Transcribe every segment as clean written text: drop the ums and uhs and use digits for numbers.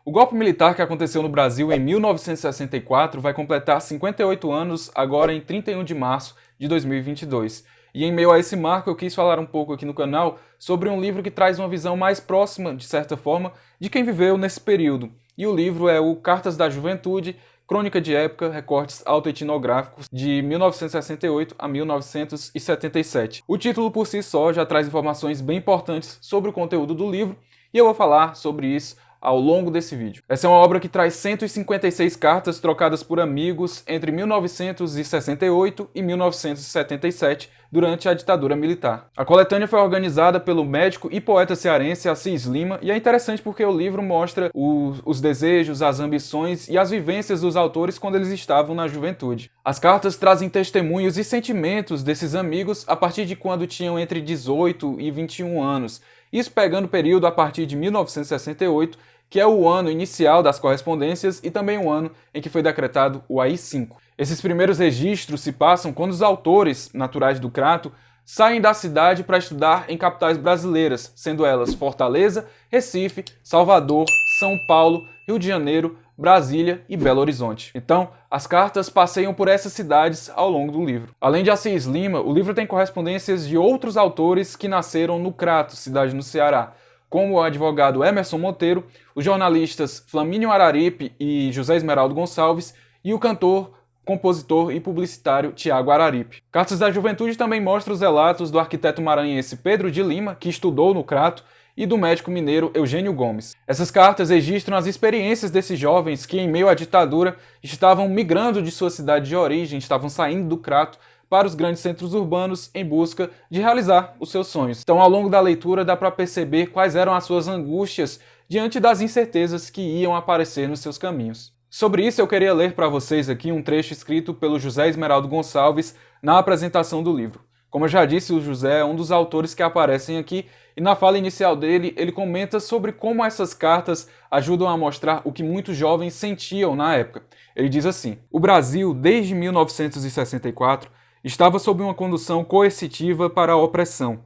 O golpe militar que aconteceu no Brasil em 1964 vai completar 58 anos agora em 31 de março de 2022. E em meio a esse marco eu quis falar um pouco aqui no canal sobre um livro que traz uma visão mais próxima, de certa forma, de quem viveu nesse período. E o livro é o Cartas da Juventude, Crônica de Época, Recortes autoetnográficos de 1968 a 1977. O título por si só já traz informações bem importantes sobre o conteúdo do livro e eu vou falar sobre isso ao longo desse vídeo. Essa é uma obra que traz 156 cartas trocadas por amigos entre 1968 e 1977, durante a ditadura militar. A coletânea foi organizada pelo médico e poeta cearense Assis Lima, e é interessante porque o livro mostra os desejos, as ambições e as vivências dos autores quando eles estavam na juventude. As cartas trazem testemunhos e sentimentos desses amigos a partir de quando tinham entre 18 e 21 anos, isso pegando o período a partir de 1968, que é o ano inicial das correspondências e também o ano em que foi decretado o AI-5. Esses primeiros registros se passam quando os autores naturais do Crato saem da cidade para estudar em capitais brasileiras, sendo elas Fortaleza, Recife, Salvador, São Paulo, Rio de Janeiro, Brasília e Belo Horizonte. Então, as cartas passeiam por essas cidades ao longo do livro. Além de Assis Lima, o livro tem correspondências de outros autores que nasceram no Crato, cidade no Ceará, como o advogado Emerson Monteiro, os jornalistas Flamínio Araripe e José Esmeraldo Gonçalves e o cantor, compositor e publicitário Tiago Araripe. Cartas da Juventude também mostra os relatos do arquiteto maranhense Pedro de Lima, que estudou no Crato, e do médico mineiro Eugênio Gomes. Essas cartas registram as experiências desses jovens que, em meio à ditadura, estavam migrando de sua cidade de origem, estavam saindo do Crato para os grandes centros urbanos em busca de realizar os seus sonhos. Então, ao longo da leitura, dá para perceber quais eram as suas angústias diante das incertezas que iam aparecer nos seus caminhos. Sobre isso, eu queria ler para vocês aqui um trecho escrito pelo José Esmeraldo Gonçalves na apresentação do livro. Como eu já disse, o José é um dos autores que aparecem aqui, e na fala inicial dele, ele comenta sobre como essas cartas ajudam a mostrar o que muitos jovens sentiam na época. Ele diz assim: o Brasil, desde 1964, estava sob uma condução coercitiva para a opressão.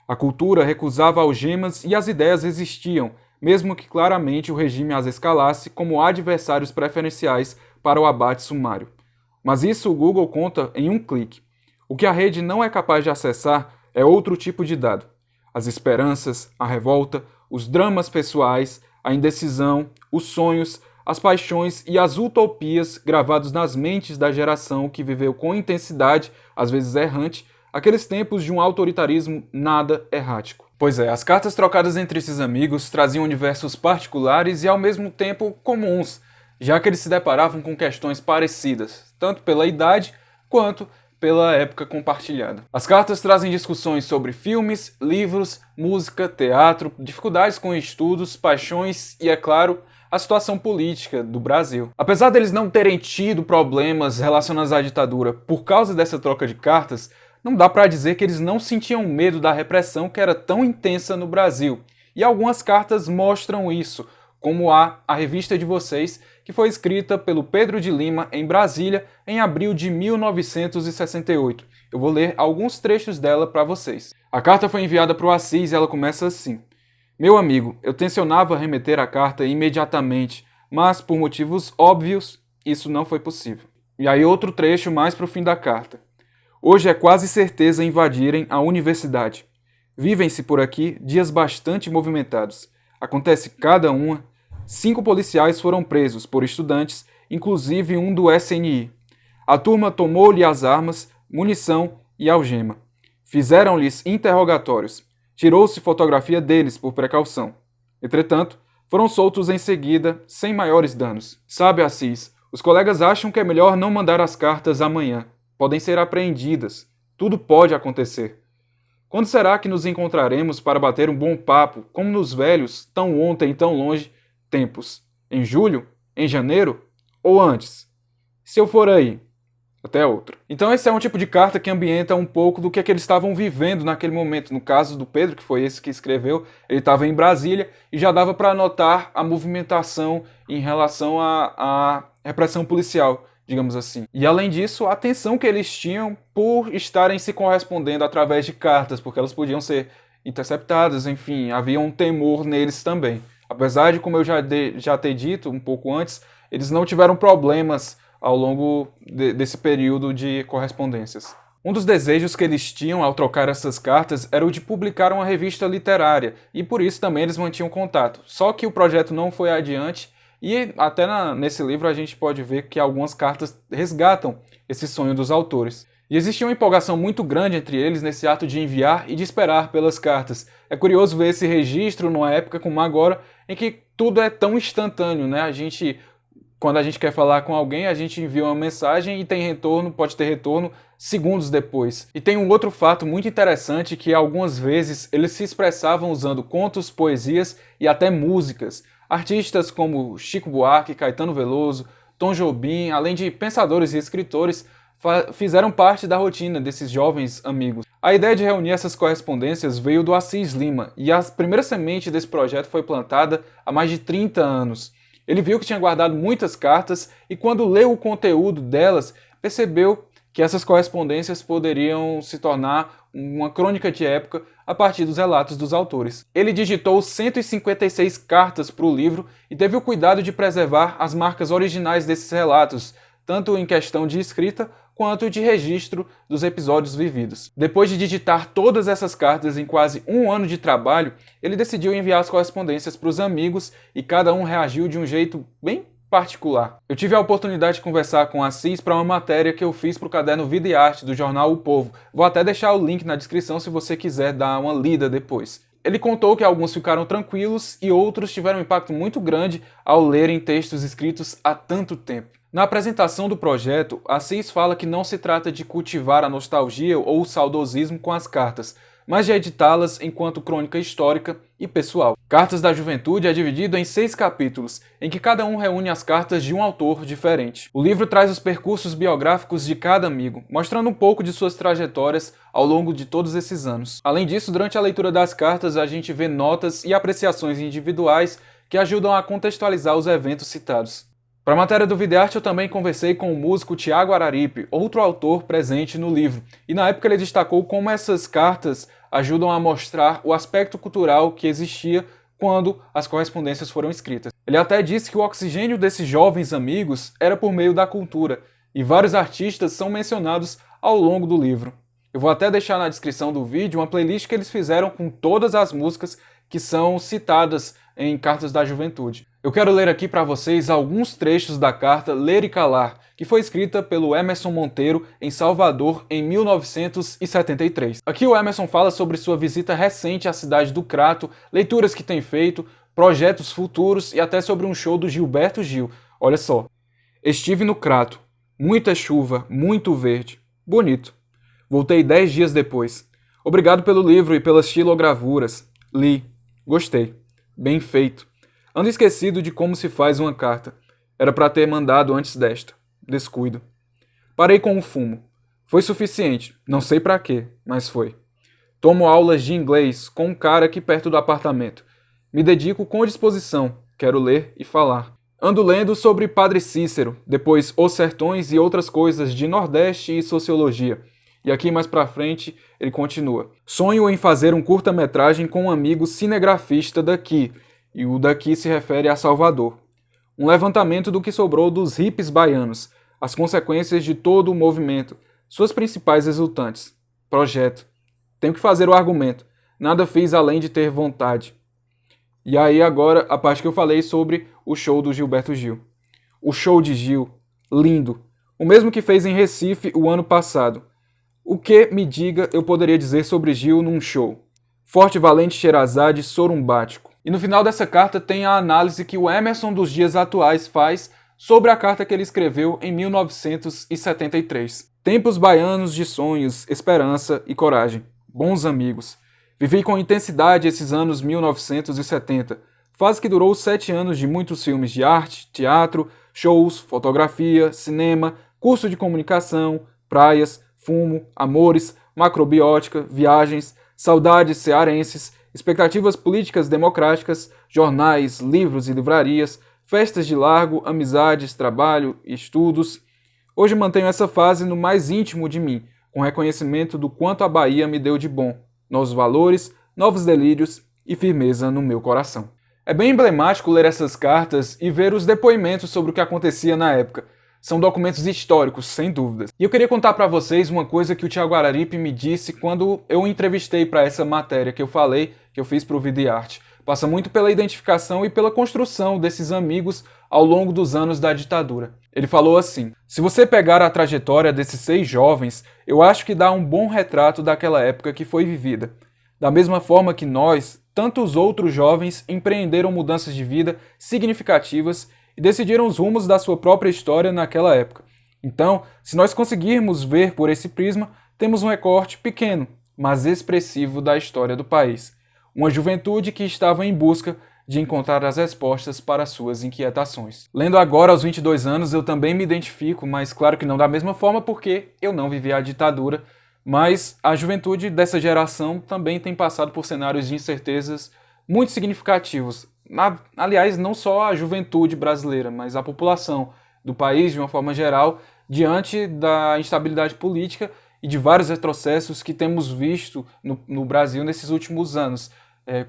A cultura recusava algemas e as ideias existiam, mesmo que claramente o regime as escalasse como adversários preferenciais para o abate sumário. Mas isso o Google conta em um clique. O que a rede não é capaz de acessar é outro tipo de dado. As esperanças, a revolta, os dramas pessoais, a indecisão, os sonhos, as paixões e as utopias gravados nas mentes da geração que viveu com intensidade, às vezes errante, aqueles tempos de um autoritarismo nada errático. Pois é, as cartas trocadas entre esses amigos traziam universos particulares e ao mesmo tempo comuns, já que eles se deparavam com questões parecidas, tanto pela idade quanto pela época compartilhada. As cartas trazem discussões sobre filmes, livros, música, teatro, dificuldades com estudos, paixões e, é claro, a situação política do Brasil. Apesar deles não terem tido problemas relacionados à ditadura por causa dessa troca de cartas, não dá para dizer que eles não sentiam medo da repressão que era tão intensa no Brasil. E algumas cartas mostram isso, como a Revista de Vocês, que foi escrita pelo Pedro de Lima em Brasília em abril de 1968. Eu vou ler alguns trechos dela para vocês. A carta foi enviada para o Assis e ela começa assim: meu amigo, eu tencionava remeter a carta imediatamente, mas por motivos óbvios isso não foi possível. E aí outro trecho mais para o fim da carta. Hoje é quase certeza invadirem a universidade. Vivem-se por aqui dias bastante movimentados. Acontece cada uma. 5 policiais foram presos por estudantes, inclusive um do SNI. A turma tomou-lhe as armas, munição e algema. Fizeram-lhes interrogatórios. Tirou-se fotografia deles por precaução. Entretanto, foram soltos em seguida, sem maiores danos. Sabe, Assis, os colegas acham que é melhor não mandar as cartas amanhã. Podem ser apreendidas. Tudo pode acontecer. Quando será que nos encontraremos para bater um bom papo, como nos velhos, tão ontem e tão longe, tempos? Em julho? Em janeiro? Ou antes? Se eu for aí? Até outra. Então esse é um tipo de carta que ambienta um pouco do que é que eles estavam vivendo naquele momento. No caso do Pedro, que foi esse que escreveu, ele estava em Brasília e já dava para notar a movimentação em relação à repressão policial, digamos assim. E além disso, a tensão que eles tinham por estarem se correspondendo através de cartas, porque elas podiam ser interceptadas, enfim, havia um temor neles também. Apesar de, como eu já ter dito um pouco antes, eles não tiveram problemas ao longo desse período de correspondências. Um dos desejos que eles tinham ao trocar essas cartas era o de publicar uma revista literária, e por isso também eles mantinham contato. Só que o projeto não foi adiante, e até nesse livro a gente pode ver que algumas cartas resgatam esse sonho dos autores. E existia uma empolgação muito grande entre eles nesse ato de enviar e de esperar pelas cartas. É curioso ver esse registro numa época como agora, em que tudo é tão instantâneo, né? Quando a gente quer falar com alguém, a gente envia uma mensagem e tem retorno, pode ter retorno segundos depois. E tem um outro fato muito interessante que algumas vezes eles se expressavam usando contos, poesias e até músicas. Artistas como Chico Buarque, Caetano Veloso, Tom Jobim, além de pensadores e escritores, fizeram parte da rotina desses jovens amigos. A ideia de reunir essas correspondências veio do Assis Lima, e a primeira semente desse projeto foi plantada há mais de 30 anos. Ele viu que tinha guardado muitas cartas e, quando leu o conteúdo delas, percebeu que essas correspondências poderiam se tornar uma crônica de época a partir dos relatos dos autores. Ele digitou 156 cartas para o livro e teve o cuidado de preservar as marcas originais desses relatos, tanto em questão de escrita quanto de registro dos episódios vividos. Depois de digitar todas essas cartas em quase um ano de trabalho, ele decidiu enviar as correspondências para os amigos e cada um reagiu de um jeito bem particular. Eu tive a oportunidade de conversar com Assis para uma matéria que eu fiz para o caderno Vida e Arte do jornal O Povo. Vou até deixar o link na descrição se você quiser dar uma lida depois. Ele contou que alguns ficaram tranquilos e outros tiveram um impacto muito grande ao lerem textos escritos há tanto tempo. Na apresentação do projeto, Assis fala que não se trata de cultivar a nostalgia ou o saudosismo com as cartas, mas de editá-las enquanto crônica histórica e pessoal. Cartas da Juventude é dividido em 6 capítulos, em que cada um reúne as cartas de um autor diferente. O livro traz os percursos biográficos de cada amigo, mostrando um pouco de suas trajetórias ao longo de todos esses anos. Além disso, durante a leitura das cartas, a gente vê notas e apreciações individuais que ajudam a contextualizar os eventos citados. Para a matéria do Videarte, eu também conversei com o músico Tiago Araripe, outro autor presente no livro, e na época ele destacou como essas cartas ajudam a mostrar o aspecto cultural que existia quando as correspondências foram escritas. Ele até disse que o oxigênio desses jovens amigos era por meio da cultura, e vários artistas são mencionados ao longo do livro. Eu vou até deixar na descrição do vídeo uma playlist que eles fizeram com todas as músicas que são citadas em Cartas da Juventude. Eu quero ler aqui para vocês alguns trechos da carta Ler e Calar, que foi escrita pelo Emerson Monteiro em Salvador em 1973. Aqui o Emerson fala sobre sua visita recente à cidade do Crato, leituras que tem feito, projetos futuros e até sobre um show do Gilberto Gil. Olha só. Estive no Crato. Muita chuva, muito verde. Bonito. Voltei 10 dias depois. Obrigado pelo livro e pelas xilogravuras. Li. Gostei. Bem feito. Ando esquecido de como se faz uma carta. Era para ter mandado antes desta. Descuido. Parei com o fumo. Foi suficiente. Não sei para quê, mas foi. Tomo aulas de inglês com um cara aqui perto do apartamento. Me dedico com disposição. Quero ler e falar. Ando lendo sobre Padre Cícero, depois Os Sertões e outras coisas de Nordeste e Sociologia. E aqui mais pra frente ele continua. Sonho em fazer um curta-metragem com um amigo cinegrafista daqui, e o daqui se refere a Salvador. Um levantamento do que sobrou dos hippies baianos, as consequências de todo o movimento, suas principais resultantes. Projeto. Tenho que fazer o argumento. Nada fiz além de ter vontade. E aí agora a parte que eu falei sobre o show do Gilberto Gil. O show de Gil. Lindo. O mesmo que fez em Recife o ano passado. O que, me diga, eu poderia dizer sobre Gil num show? Forte, valente, Sherazade, sorumbático. E no final dessa carta tem a análise que o Emerson dos dias atuais faz sobre a carta que ele escreveu em 1973. Tempos baianos de sonhos, esperança e coragem. Bons amigos. Vivi com intensidade esses anos 1970, fase que durou 7 anos de muitos filmes de arte, teatro, shows, fotografia, cinema, curso de comunicação, praias, fumo, amores, macrobiótica, viagens, saudades cearenses, expectativas políticas democráticas, jornais, livros e livrarias, festas de largo, amizades, trabalho e estudos. Hoje mantenho essa fase no mais íntimo de mim, com reconhecimento do quanto a Bahia me deu de bom, novos valores, novos delírios e firmeza no meu coração. É bem emblemático ler essas cartas e ver os depoimentos sobre o que acontecia na época. São documentos históricos, sem dúvidas. E eu queria contar para vocês uma coisa que o Thiago Araripe me disse quando eu o entrevistei para essa matéria que eu falei, que eu fiz para o Vida e Arte. Passa muito pela identificação e pela construção desses amigos ao longo dos anos da ditadura. Ele falou assim: se você pegar a trajetória desses 6 jovens, eu acho que dá um bom retrato daquela época que foi vivida. Da mesma forma que nós, tantos outros jovens empreenderam mudanças de vida significativas e decidiram os rumos da sua própria história naquela época. Então, se nós conseguirmos ver por esse prisma, temos um recorte pequeno, mas expressivo da história do país. Uma juventude que estava em busca de encontrar as respostas para suas inquietações. Lendo agora aos 22 anos, eu também me identifico, mas claro que não da mesma forma porque eu não vivi a ditadura, mas a juventude dessa geração também tem passado por cenários de incertezas muito significativos. Aliás, não só a juventude brasileira, mas a população do país, de uma forma geral, diante da instabilidade política e de vários retrocessos que temos visto no Brasil nesses últimos anos,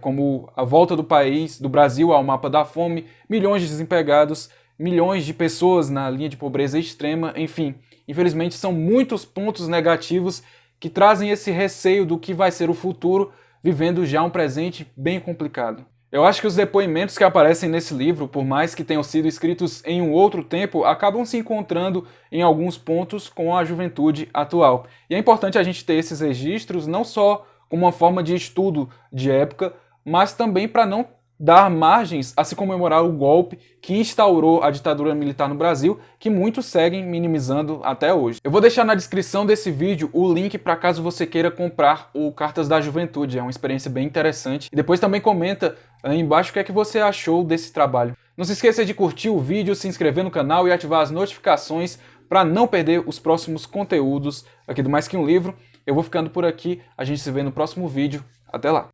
como a volta do Brasil ao mapa da fome, milhões de desempregados, milhões de pessoas na linha de pobreza extrema, enfim. Infelizmente, são muitos pontos negativos que trazem esse receio do que vai ser o futuro, vivendo já um presente bem complicado. Eu acho que os depoimentos que aparecem nesse livro, por mais que tenham sido escritos em um outro tempo, acabam se encontrando em alguns pontos com a juventude atual. E é importante a gente ter esses registros não só como uma forma de estudo de época, mas também para não dar margens a se comemorar o golpe que instaurou a ditadura militar no Brasil, que muitos seguem minimizando até hoje. Eu vou deixar na descrição desse vídeo o link para caso você queira comprar o Cartas da Juventude, é uma experiência bem interessante. E depois também comenta aí embaixo o que é que você achou desse trabalho. Não se esqueça de curtir o vídeo, se inscrever no canal e ativar as notificações para não perder os próximos conteúdos aqui do Mais Que Um Livro. Eu vou ficando por aqui, a gente se vê no próximo vídeo. Até lá!